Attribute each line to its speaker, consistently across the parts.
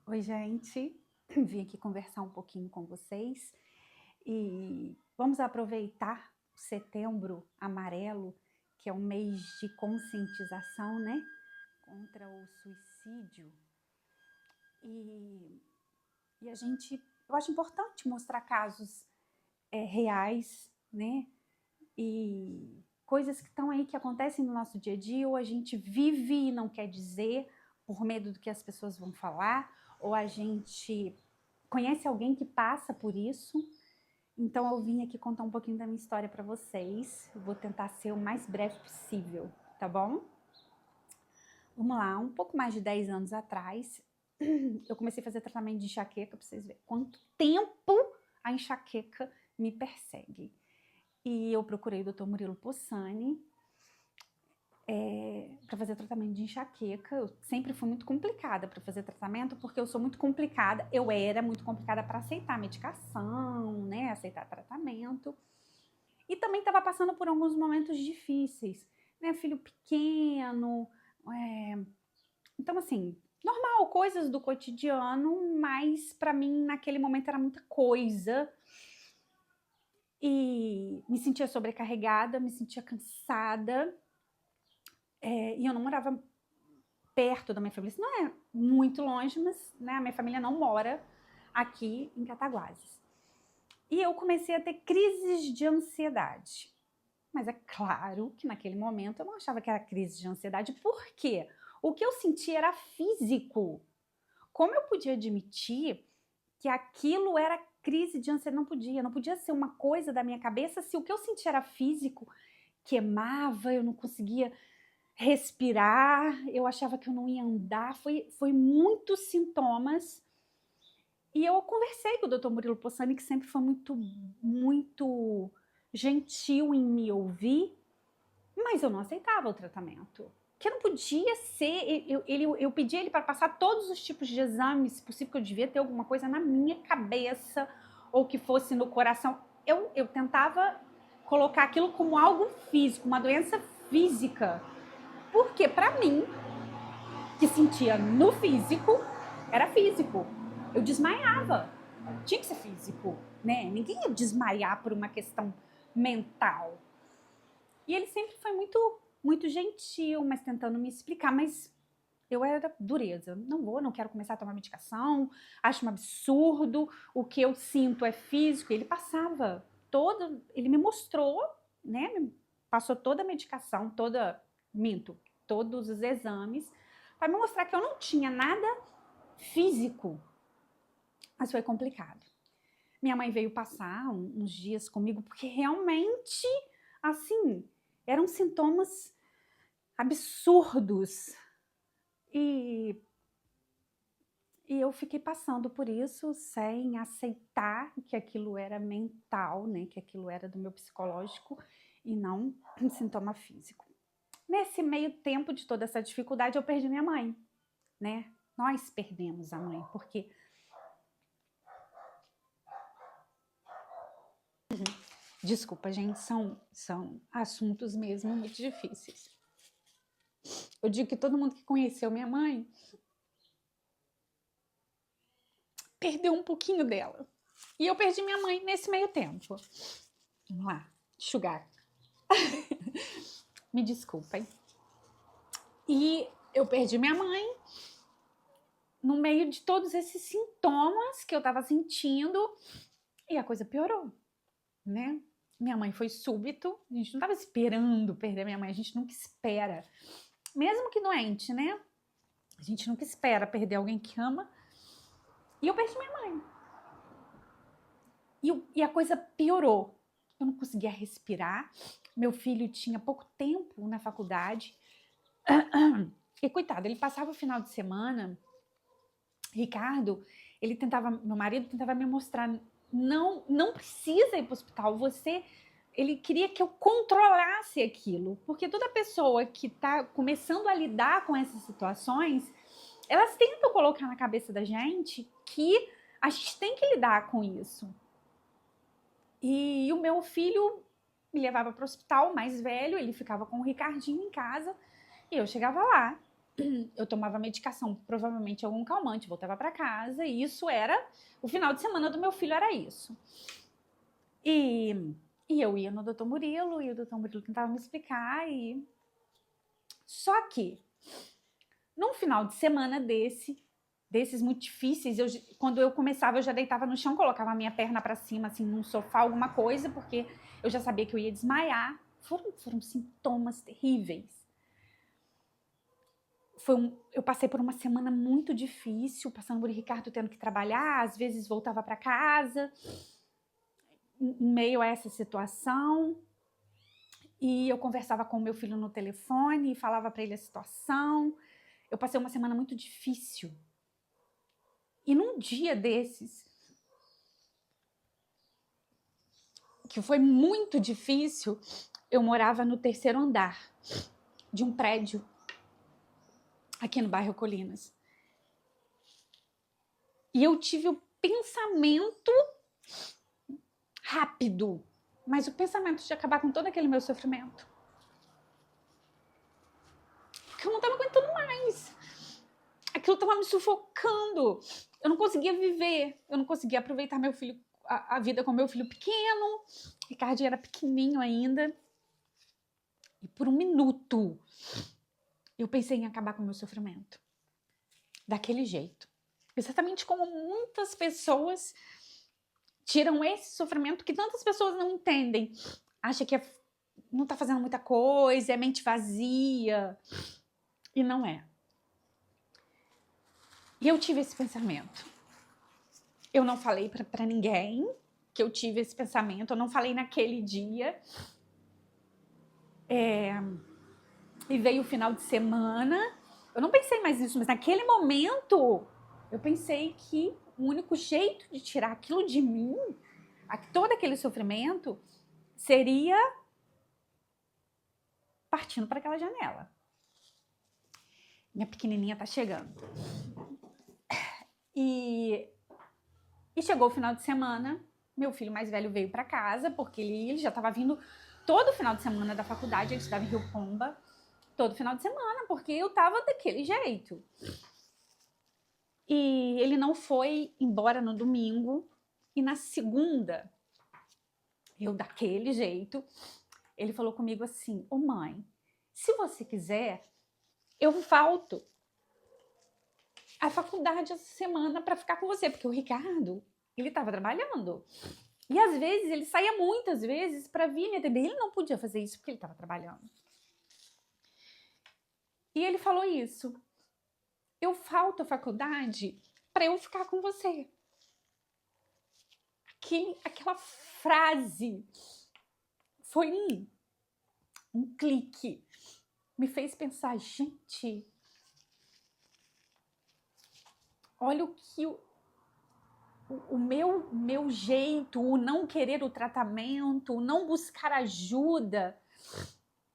Speaker 1: Oi, gente. Vim aqui conversar um pouquinho com vocês e vamos aproveitar o Setembro Amarelo, que é um mês de conscientização, né, contra o suicídio. E, eu acho importante mostrar casos reais, né, e coisas que estão aí, que acontecem no nosso dia a dia, ou a gente vive e não quer dizer por medo do que as pessoas vão falar, ou a gente conhece alguém que passa por isso. Então eu vim aqui contar um pouquinho da minha história para vocês. Eu vou tentar ser o mais breve possível, tá bom? Vamos lá, um pouco mais de 10 anos atrás, eu comecei a fazer tratamento de enxaqueca, para vocês verem quanto tempo a enxaqueca me persegue. E eu procurei o Dr. Murilo Possani para fazer tratamento de enxaqueca. Eu sempre fui muito complicada para fazer tratamento, porque eu sou muito complicada, eu era muito complicada para aceitar medicação, né, aceitar tratamento. E também estava passando por alguns momentos difíceis, né, filho pequeno, então assim, normal, coisas do cotidiano, mas para mim naquele momento era muita coisa. E me sentia sobrecarregada, me sentia cansada, e eu não morava perto da minha família. Isso não é muito longe, mas né, a minha família não mora aqui em Cataguases. E eu comecei a ter crises de ansiedade. Mas é claro que naquele momento eu não achava que era crise de ansiedade. Por quê? O que eu sentia era físico. Como eu podia admitir que aquilo era crise de ansiedade? Não podia ser uma coisa da minha cabeça se o que eu sentia era físico, queimava, eu não conseguia respirar, eu achava que eu não ia andar, foi muitos sintomas. E eu conversei com o Dr. Murilo Possani, que sempre foi muito gentil em me ouvir, mas eu não aceitava o tratamento. Que não podia ser, eu pedi ele para passar todos os tipos de exames, se possível, que eu devia ter alguma coisa na minha cabeça, ou que fosse no coração. Eu tentava colocar aquilo como algo físico, uma doença física. Porque para mim, que sentia no físico, era físico. Eu desmaiava. Tinha que ser físico, né? Ninguém ia desmaiar por uma questão mental. E ele sempre foi muito gentil, mas tentando me explicar, mas eu era dureza. Não quero começar a tomar medicação, acho um absurdo, o que eu sinto é físico. Ele passava ele me mostrou, né? Passou toda a medicação, todos os exames, para me mostrar que eu não tinha nada físico. Mas foi complicado. Minha mãe veio passar uns dias comigo, porque realmente, assim, eram sintomas absurdos. E eu fiquei passando por isso sem aceitar que aquilo era mental, né? Que aquilo era do meu psicológico e não um sintoma físico. Nesse meio tempo de toda essa dificuldade, eu perdi minha mãe, né? Nós perdemos a mãe, porque desculpa, gente, são assuntos mesmo muito difíceis. Eu digo que todo mundo que conheceu minha mãe perdeu um pouquinho dela. E eu perdi minha mãe nesse meio tempo. Vamos lá, enxugar. Me desculpem. E eu perdi minha mãe no meio de todos esses sintomas que eu tava sentindo, e a coisa piorou, né? Minha mãe foi súbito, a gente não tava esperando perder minha mãe, a gente nunca espera. Mesmo que doente, né? A gente nunca espera perder alguém que ama. E eu perdi minha mãe. E a coisa piorou. Eu não conseguia respirar. Meu filho tinha pouco tempo na faculdade. E coitado, ele passava o final de semana. Ricardo, meu marido tentava me mostrar, não precisa ir para o hospital, ele queria que eu controlasse aquilo, porque toda pessoa que está começando a lidar com essas situações, elas tentam colocar na cabeça da gente que a gente tem que lidar com isso. E o meu filho me levava para o hospital, mais velho, ele ficava com o Ricardinho em casa, e eu chegava lá eu tomava medicação, provavelmente algum calmante, voltava para casa, e isso era, o final de semana do meu filho era isso. E eu ia no Dr. Murilo, e o Dr. Murilo tentava me explicar, e... Só que, num final de semana desses muito difíceis, quando eu começava, eu já deitava no chão, colocava a minha perna para cima, assim, num sofá, alguma coisa, porque eu já sabia que eu ia desmaiar. Foram sintomas terríveis. Eu passei por uma semana muito difícil, passando por Ricardo tendo que trabalhar, às vezes voltava para casa, em meio a essa situação, e eu conversava com o meu filho no telefone e falava para ele a situação. Eu passei uma semana muito difícil. E num dia desses, que foi muito difícil, eu morava no 3º andar de um prédio aqui no bairro Colinas. E eu tive o pensamento rápido, mas o pensamento de acabar com todo aquele meu sofrimento. Porque eu não estava aguentando mais. Aquilo estava me sufocando. Eu não conseguia viver, eu não conseguia aproveitar meu filho, a vida com meu filho pequeno. Ricardo era pequenininho ainda. E por um minuto, eu pensei em acabar com o meu sofrimento. Daquele jeito. Exatamente como muitas pessoas tiram esse sofrimento que tantas pessoas não entendem. Acha que não tá fazendo muita coisa, é mente vazia. E não é. E eu tive esse pensamento. Eu não falei pra ninguém que eu tive esse pensamento. Eu não falei naquele dia. E veio o final de semana. Eu não pensei mais nisso, mas naquele momento eu pensei que o único jeito de tirar aquilo de mim, todo aquele sofrimento, seria partindo para aquela janela. Minha pequenininha tá chegando. E chegou o final de semana, meu filho mais velho veio para casa, porque ele já estava vindo todo final de semana da faculdade, ele estava em Rio Pomba, todo final de semana, porque eu tava daquele jeito. E ele não foi embora no domingo, e na segunda, eu daquele jeito, ele falou comigo assim: ô mãe, se você quiser, eu falto a faculdade essa semana para ficar com você, porque o Ricardo, ele estava trabalhando. E às vezes, ele saía muitas vezes para vir me atender. Ele não podia fazer isso porque ele estava trabalhando. E ele falou isso: eu falto a faculdade para eu ficar com você. Aquela frase foi um clique. Me fez pensar, gente, olha o que o meu jeito, o não querer o tratamento, o não buscar ajuda,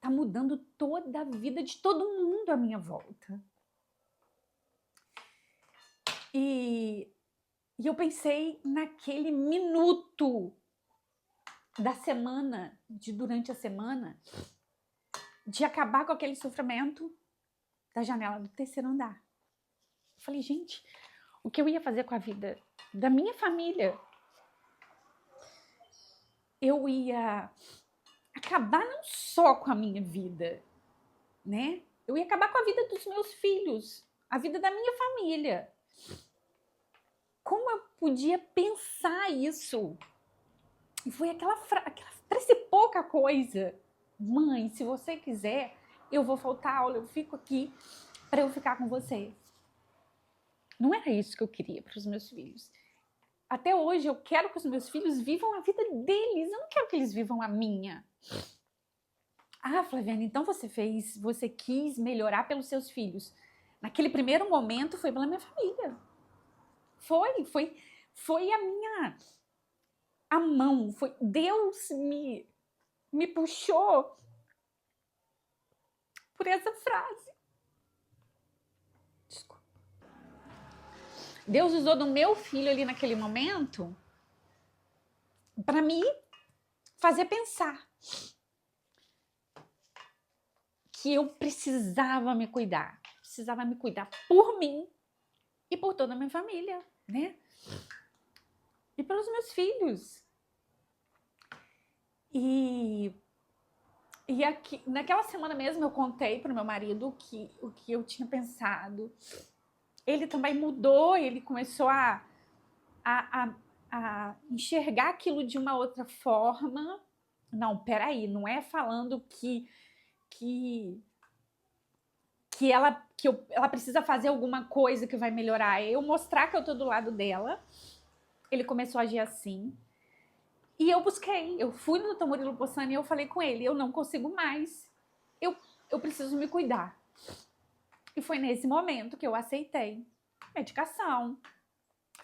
Speaker 1: tá mudando toda a vida de todo mundo à minha volta. E eu pensei naquele minuto da semana, durante a semana, de acabar com aquele sofrimento da janela do 3º andar. Eu falei, gente, o que eu ia fazer com a vida da minha família? Eu ia acabar não só com a minha vida, né? Eu ia acabar com a vida dos meus filhos, a vida da minha família. Como eu podia pensar isso? E foi parece pouca coisa. Mãe, se você quiser, eu vou faltar aula, eu fico aqui para eu ficar com você. Não era isso que eu queria para os meus filhos. Até hoje eu quero que os meus filhos vivam a vida deles, eu não quero que eles vivam a minha. Ah, Flaviana, então você quis melhorar pelos seus filhos. Naquele primeiro momento foi pela minha família. Foi a mão, foi Deus me puxou por essa frase. Desculpa. Deus usou do meu filho ali naquele momento para me fazer pensar que eu precisava me cuidar, precisava me cuidar por mim e por toda a minha família, né? E pelos meus filhos. E aqui, naquela semana mesmo eu contei para o meu marido o que eu tinha pensado. Ele também mudou, ele começou a enxergar aquilo de uma outra forma. Não, peraí, não é falando ela precisa fazer alguma coisa que vai melhorar. Eu mostrar que eu tô do lado dela. Ele começou a agir assim. E eu fui no Dr. Murilo Possani e eu falei com ele, eu não consigo mais. Eu preciso me cuidar. E foi nesse momento que eu aceitei medicação,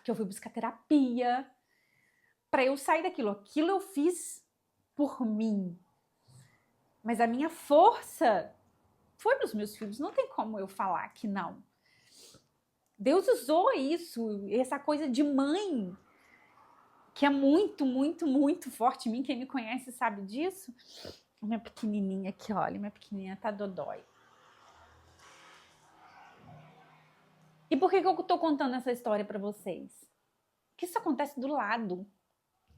Speaker 1: que eu fui buscar terapia, para eu sair daquilo. Aquilo eu fiz por mim. Mas a minha força foi para os meus filhos. Não tem como eu falar que não. Deus usou isso, essa coisa de mãe, que é muito, muito, muito forte em mim. Quem me conhece sabe disso. Minha pequenininha aqui, olha, minha pequenininha tá dodói. E por que eu tô contando essa história para vocês? Porque isso acontece do lado,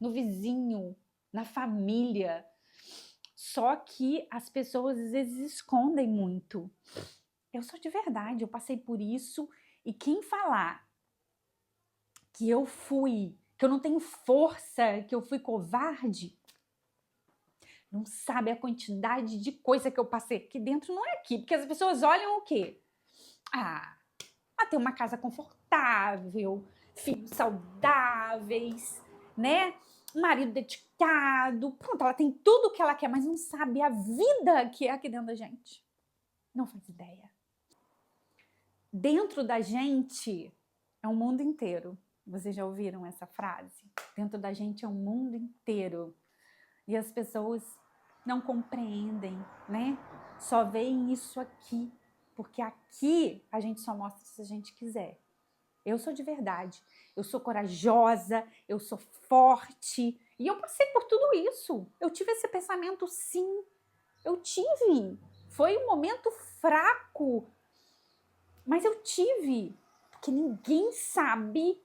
Speaker 1: no vizinho, na família. Só que as pessoas às vezes escondem muito. Eu sou de verdade, eu passei por isso. E quem falar que eu não tenho força, que eu fui covarde, não sabe a quantidade de coisa que eu passei aqui dentro, não é aqui. Porque as pessoas olham o quê? Ter uma casa confortável, filhos saudáveis, né? Um marido dedicado. Pronto, ela tem tudo o que ela quer, mas não sabe a vida que é aqui dentro da gente. Não faz ideia. Dentro da gente é um mundo inteiro. Vocês já ouviram essa frase? Dentro da gente é um mundo inteiro. E as pessoas não compreendem, né? Só veem isso aqui. Porque aqui a gente só mostra se a gente quiser. Eu sou de verdade. Eu sou corajosa, eu sou forte. E eu passei por tudo isso. Eu tive esse pensamento, sim. Eu tive. Foi um momento fraco. Mas eu tive. Porque ninguém sabe.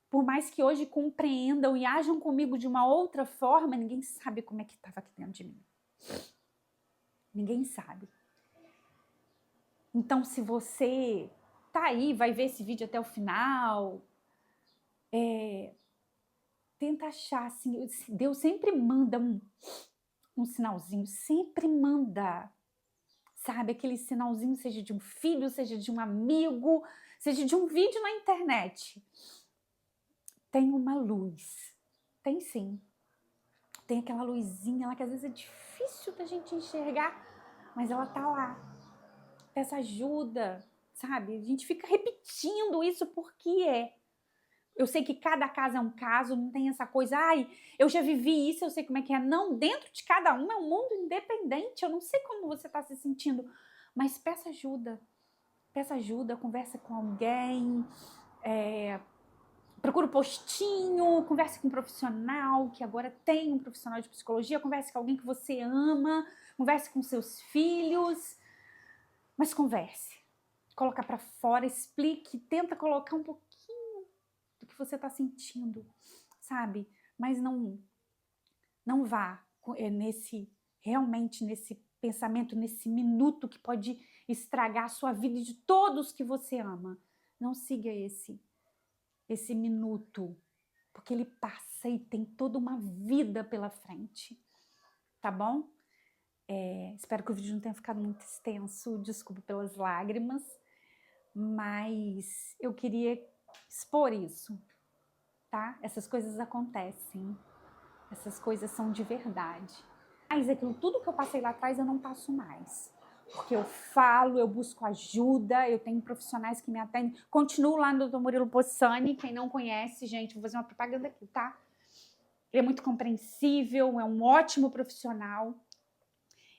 Speaker 1: Por mais que hoje compreendam e ajam comigo de uma outra forma, ninguém sabe como é que estava aqui dentro de mim. Ninguém sabe. Então, se você tá aí, vai ver esse vídeo até o final, tenta achar, assim, Deus sempre manda um sinalzinho, sempre manda, sabe? Aquele sinalzinho, seja de um filho, seja de um amigo, seja de um vídeo na internet. Tem uma luz, tem sim. Tem aquela luzinha lá que às vezes é difícil da gente enxergar, mas ela tá lá. Peça ajuda, sabe? A gente fica repetindo isso porque é. Eu sei que cada caso é um caso, não tem essa coisa, eu já vivi isso, eu sei como é que é. Não, dentro de cada um é um mundo independente. Eu não sei como você está se sentindo, mas peça ajuda, conversa com alguém, procura um postinho, converse com um profissional, que agora tem um profissional de psicologia, converse com alguém que você ama, converse com seus filhos, mas converse. Coloca para fora, explique, tenta colocar um pouquinho do que você está sentindo, sabe? Mas não vá realmente nesse pensamento, nesse minuto que pode estragar a sua vida e de todos que você ama. Não siga esse minuto, porque ele passa e tem toda uma vida pela frente, tá bom? Espero que o vídeo não tenha ficado muito extenso, desculpa pelas lágrimas, mas eu queria expor isso, tá? Essas coisas acontecem, essas coisas são de verdade. Mas aquilo tudo que eu passei lá atrás eu não passo mais. Porque eu falo, eu busco ajuda, eu tenho profissionais que me atendem. Continuo lá no Dr. Murilo Possani, quem não conhece, gente, vou fazer uma propaganda aqui, tá? Ele é muito compreensível, é um ótimo profissional.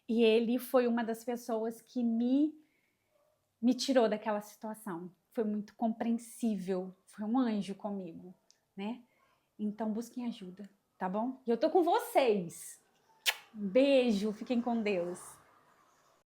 Speaker 1: E ele foi uma das pessoas que me tirou daquela situação. Foi muito compreensível, foi um anjo comigo, né? Então busquem ajuda, tá bom? E eu tô com vocês. Um beijo, fiquem com Deus.